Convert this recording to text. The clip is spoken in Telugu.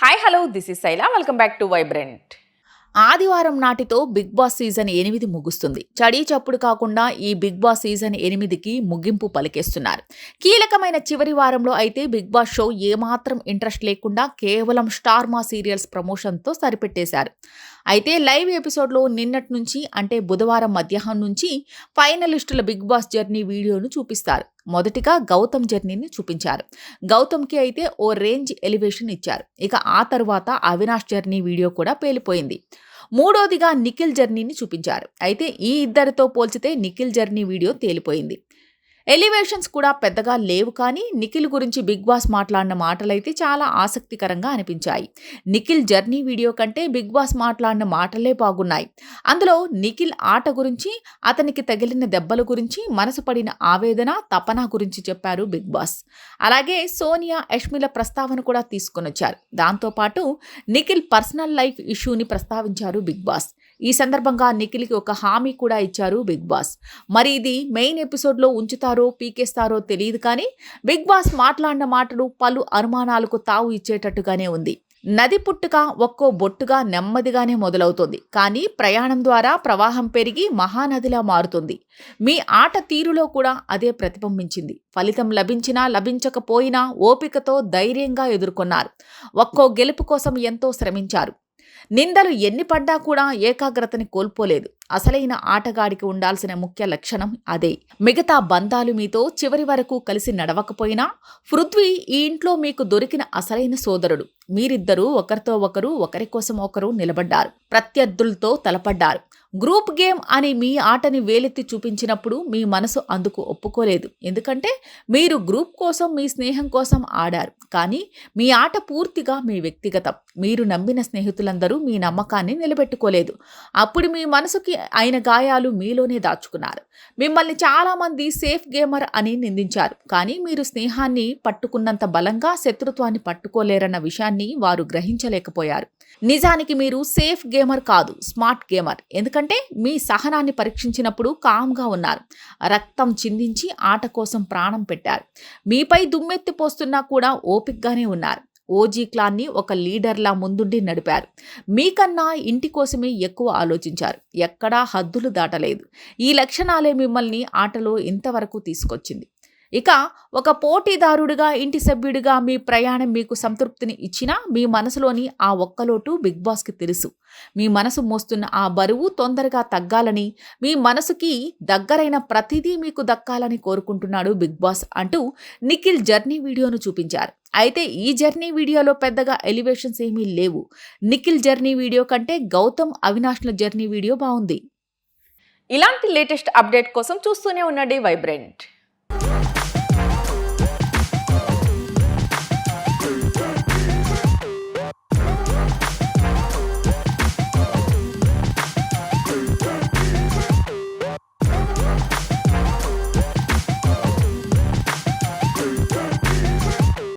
Hi hello this is Shaila welcome back to vibrant. ఆదివారం నాటితో బిగ్ బాస్ సీజన్ 8 ముగుస్తుంది. చడీ చప్పుడు కాకుండా ఈ బిగ్ బాస్ సీజన్ 8కి ముగింపు పలికేస్తున్నారు. కీలకమైన చివరి వారంలో అయితే బిగ్ బాస్ షో ఏమాత్రం ఇంట్రెస్ట్ లేకుండా కేవలం స్టార్ మా సీరియల్స్ ప్రమోషన్తో సరిపెట్టేశారు. అయితే లైవ్ ఎపిసోడ్లో నిన్నటి నుంచి అంటే బుధవారం మధ్యాహ్నం నుంచి ఫైనలిస్టుల బిగ్ బాస్ జర్నీ వీడియోను చూపిస్తారు. మొదటిగా గౌతమ్ జర్నీని చూపించారు. గౌతమ్కి అయితే ఓ రేంజ్ ఎలివేషన్ ఇచ్చారు. ఇక ఆ తరువాత అవినాష్ జర్నీ వీడియో కూడా పేలిపోయింది. మూడోదిగా నిఖిల్ జర్నీని చూపించారు. అయితే ఈ ఇద్దరితో పోల్చితే నిఖిల్ జర్నీ వీడియో తేలిపోయింది. ఎలివేషన్స్ కూడా పెద్దగా లేవు, కానీ నిఖిల్ గురించి బిగ్ బాస్ మాట్లాడిన మాటలైతే చాలా ఆసక్తికరంగా అనిపించాయి. నిఖిల్ జర్నీ వీడియో కంటే బిగ్ బాస్ మాట్లాడిన మాటలే బాగున్నాయి. అందులో నిఖిల్ ఆట గురించి, అతనికి తగిలిన దెబ్బల గురించి, మనసు పడిన ఆవేదన, తపన గురించి చెప్పారు బిగ్ బాస్. అలాగే సోనియా, యష్మిల ప్రస్తావన కూడా తీసుకొనొచ్చారు. దాంతోపాటు నిఖిల్ పర్సనల్ లైఫ్ ఇష్యూని ప్రస్తావించారు బిగ్ బాస్. ఈ సందర్భంగా నిఖిల్కి ఒక హామీ కూడా ఇచ్చారు బిగ్ బాస్. మరి ఇది మెయిన్ ఎపిసోడ్లో ఉంచుతారో పీకేస్తారో తెలియదు, కానీ బిగ్ బాస్ మాట్లాడిన మాటలు పలు అనుమానాలకు తావు ఇచ్చేటట్టుగానే ఉంది. నది పుట్టుక ఒక్కో బొట్టుగా నెమ్మదిగానే మొదలవుతుంది, కానీ ప్రయాణం ద్వారా ప్రవాహం పెరిగి మహానదిలా మారుతుంది. మీ ఆట తీరులో కూడా అదే ప్రతిబింబించింది. ఫలితం లభించినా లభించకపోయినా ఓపికతో ధైర్యంగా ఎదుర్కొన్నారు. ఒక్కో గెలుపు కోసం ఎంతో శ్రమించారు. నిందలు ఎన్ని పడ్డా కూడా ఏకాగ్రతని కోల్పోలేదు. అసలైన ఆటగాడికి ఉండాల్సిన ముఖ్య లక్షణం అదే. మిగతా బంధాలు మీతో చివరి వరకు కలిసి నడవకపోయినా పృథ్వీ ఈ ఇంట్లో మీకు దొరికిన అసలైన సోదరుడు. మీరిద్దరూ ఒకరితో ఒకరు, ఒకరి కోసం ఒకరు నిలబడ్డారు. ప్రత్యర్థులతో తలపడ్డారు. గ్రూప్ గేమ్ అని మీ ఆటని వేలెత్తి చూపించినప్పుడు మీ మనసు అందుకు ఒప్పుకోలేదు. ఎందుకంటే మీరు గ్రూప్ కోసం, మీ స్నేహం కోసం ఆడారు. కానీ మీ ఆట పూర్తిగా మీ వ్యక్తిగతం. మీరు నమ్మిన స్నేహితులందరూ మీ నమ్మకాన్ని నిలబెట్టుకోలేదు. అప్పుడు మీ మనసుకి అయిన గాయాలు మీలోనే దాచుకున్నారు. మిమ్మల్ని చాలామంది సేఫ్ గేమర్ అని నిందించారు. కానీ మీరు స్నేహాన్ని పట్టుకున్నంత బలంగా శత్రుత్వాన్ని పట్టుకోలేరన్న విషయాన్ని వారు గ్రహించలేకపోయారు. నిజానికి మీరు సేఫ్ గేమర్ కాదు, స్మార్ట్ గేమర్. ఎందుకంటే మీ సహనాన్ని పరీక్షించినప్పుడు కామ్గా ఉన్నారు. రక్తం చిందించి ఆట కోసం ప్రాణం పెట్టారు. మీపై దుమ్మెత్తి పోస్తున్నా కూడా ఓపికగానే ఉన్నారు. ఓజీ క్లాన్ని ఒక లీడర్లా ముందుండి నడిపారు. మీకన్నా ఇంటి కోసమే ఎక్కువ ఆలోచించారు. ఎక్కడా హద్దులు దాటలేదు. ఈ లక్షణాలే మిమ్మల్ని ఆటలో ఇంతవరకు తీసుకొచ్చింది. ఇక ఒక పోటీదారుడిగా, ఇంటి సభ్యుడిగా మీ ప్రయాణం మీకు సంతృప్తిని ఇచ్చినా మీ మనసులోని ఆ ఒక్కలోటు బిగ్ బాస్కి తెలుసు. మీ మనసు మోస్తున్న ఆ బరువు తొందరగా తగ్గాలని, మీ మనసుకి దగ్గరైన ప్రతిదీ మీకు దక్కాలని కోరుకుంటున్నాడు బిగ్ బాస్ అంటూ నిఖిల్ జర్నీ వీడియోను చూపించారు. అయితే ఈ జర్నీ వీడియోలో పెద్దగా ఎలివేషన్స్ ఏమీ లేవు. నిఖిల్ జర్నీ వీడియో కంటే గౌతమ్, అవినాష్ల జర్నీ వీడియో బాగుంది. ఇలాంటి లేటెస్ట్ అప్డేట్ కోసం చూస్తూనే ఉండండి వైబ్రెంట్.